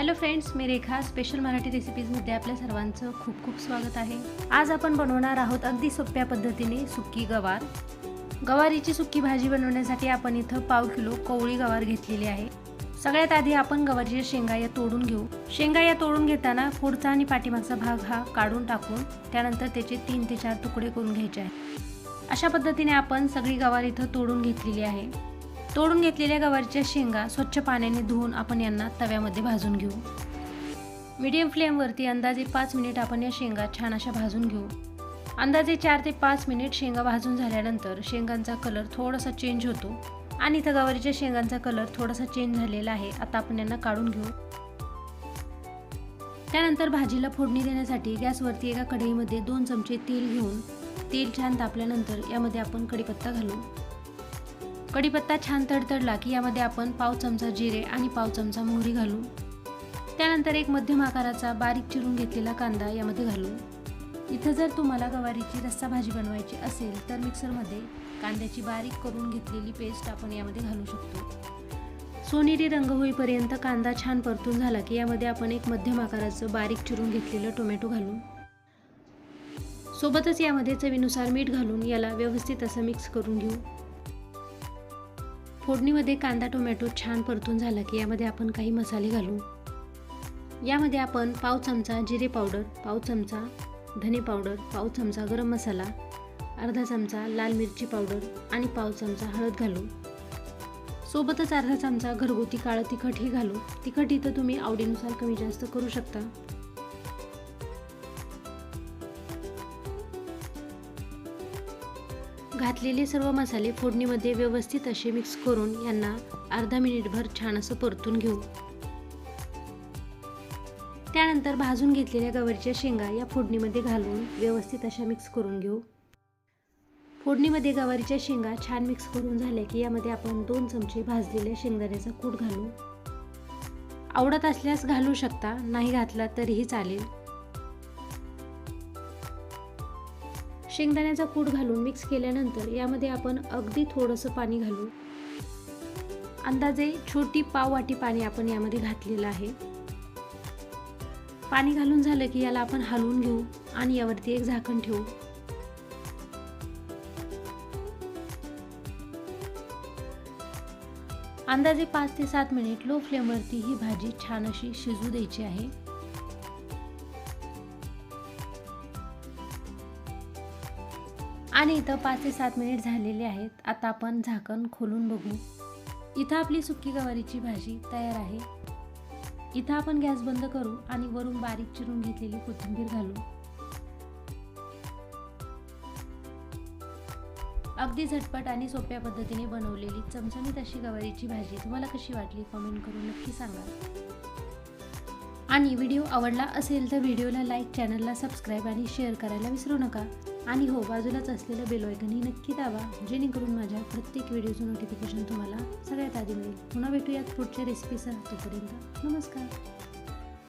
Hello friends, मी रेखा special Marathi रेसिपीजमध्ये आपल्या सर्वांचं खूप खूप स्वागत आहे। आज आपण बनवणार आहोत अगदी सोप्या पद्धतीने सुकी गवार। गवारीची सुकी भाजी बनवण्यासाठी आपण इथं पाव किलो कोवळी गवार घेतलेली आहे। सगळ्यात आधी आपण गवारीच्या शेंगा या तोडून घेऊ। शेंगा या तोडून घेताना पुढचा आणि पाठीमागचा भाग हा काढून टाकून त्यानंतर त्याचे 3 ते 4 तुकडे करून घ्यायचे आहे। अशा पद्धतीने आपण सगळी गवार इथं तोडून घेतलेली आहे। तोडून घेतलेल्या गवारीच्या शेंगा स्वच्छ पाण्याने धुवून आपण यांना तव्यामध्ये भाजून घेऊ। मीडियम फ्लेमवरती अंदाजे 5 मिनिट आपण या शेंगा छान अशा भाजून घेऊ। अंदाजे 4 ते 5 मिनिट शेंगा भाजून झाल्यानंतर शेंगांचा कलर थोडासा चेंज होतो आणि इथं गवारीच्या शेंगांचा कलर थोडासा चेंज झालेला आहे। आता आपण यांना काढून घेऊ। त्यानंतर भाजीला फोडणी देण्यासाठी गॅसवरती एका कढईमध्ये 2 चमचे तेल घेऊन तेल छान तापल्यानंतर यामध्ये आपण कढीपत्ता घालू। कढीपत्ता छान तडतडला की यामध्ये आपण पाव चमचा जिरे आणि पाव चमचा मोहरी घालू। त्यानंतर एक मध्यम आकाराचा बारीक चिरून घेतलेला कांदा यामध्ये घालू। इथं जर तुम्हाला गवारीची रस्सा भाजी बनवायची असेल तर मिक्सरमध्ये कांद्याची बारीक करून घेतलेली पेस्ट आपण यामध्ये घालू शकतो। सोनेरी रंग होईपर्यंत कांदा छान परतून झाला की यामध्ये आपण एक मध्यम आकाराचं बारीक चिरून घेतलेलं टोमॅटो घालू। सोबतच यामध्ये चवीनुसार मीठ घालून याला व्यवस्थित असं मिक्स करून घेऊ। फोडणीमध्ये कांदा टोमॅटो छान परतून झाला की यामध्ये आपण काही मसाले घालू। यामध्ये आपण पाव चमचा जिरे पावडर, पाव चमचा धने पावडर, पाव चमचा गरम मसाला, अर्धा चमचा लाल मिरची पावडर आणि पाव चमचा हळद घालू। सोबतच अर्धा चमचा घरगुती काळं तिखट ही घालू। तिखट इथं तुम्ही आवडीनुसार कमी जास्त करू शकता। घातलेले सर्व मसाले फोडणीमध्ये व्यवस्थित असे मिक्स करून यांना अर्धा मिनिटभर छान असं परतून घेऊ। त्यानंतर भाजून घेतलेल्या गवारीच्या शेंगा या फोडणीमध्ये घालून व्यवस्थित अशा मिक्स करून घेऊ। फोडणीमध्ये गवारीच्या शेंगा छान मिक्स करून झाल्या की यामध्ये आपण 2 चमचे भाजलेल्या शेंगदाण्याचा कूट घालू। आवडत असल्यास घालू शकता, नाही घातला तरीही चालेल। शेंगदाण्याचा कूट घालून मिक्स केल्यानंतर यामध्ये आपण अगदी थोडंसं पाणी घालू। अंदाजे छोटी पाव वाटी पाणी आपण यामध्ये घातलेलं आहे। पाणी घालून झालं की याला आपण हलवून घेऊ आणि यावरती एक झाकण ठेवू। अंदाजे 5 ते 7 मिनिट लो फ्लेमवरती ही भाजी छान अशी शिजू द्यायची आहे। आणि इथं 5 ते 7 मिनिट झालेले आहेत। आता आपण झाकण खोलून बघू। इथं आपली सुकी गवारीची भाजी तयार आहे। इथं आपण गॅस बंद करू आणि वरून बारीक चिरून घेतलेली कोथिंबीर घालू। अगदी झटपट आणि सोप्या पद्धतीने बनवलेली चमचमीत अशी गवारीची भाजी तुम्हाला कशी वाटली कमेंट करून नक्की सांगा। आणि व्हिडिओ आवडला असेल तर व्हिडिओला लाईक, चॅनलला सबस्क्राईब आणि शेअर करायला विसरू नका। आणि हो, बाजूलाच असलेलं बेल आयकॉनही नक्की दाबा जेणेकरून माझ्या प्रत्येक व्हिडिओचं नोटिफिकेशन तुम्हाला सगळ्यात आधी मिळेल। पुन्हा भेटूयात पुढच्या रेसिपीसह। तोपर्यंत नमस्कार।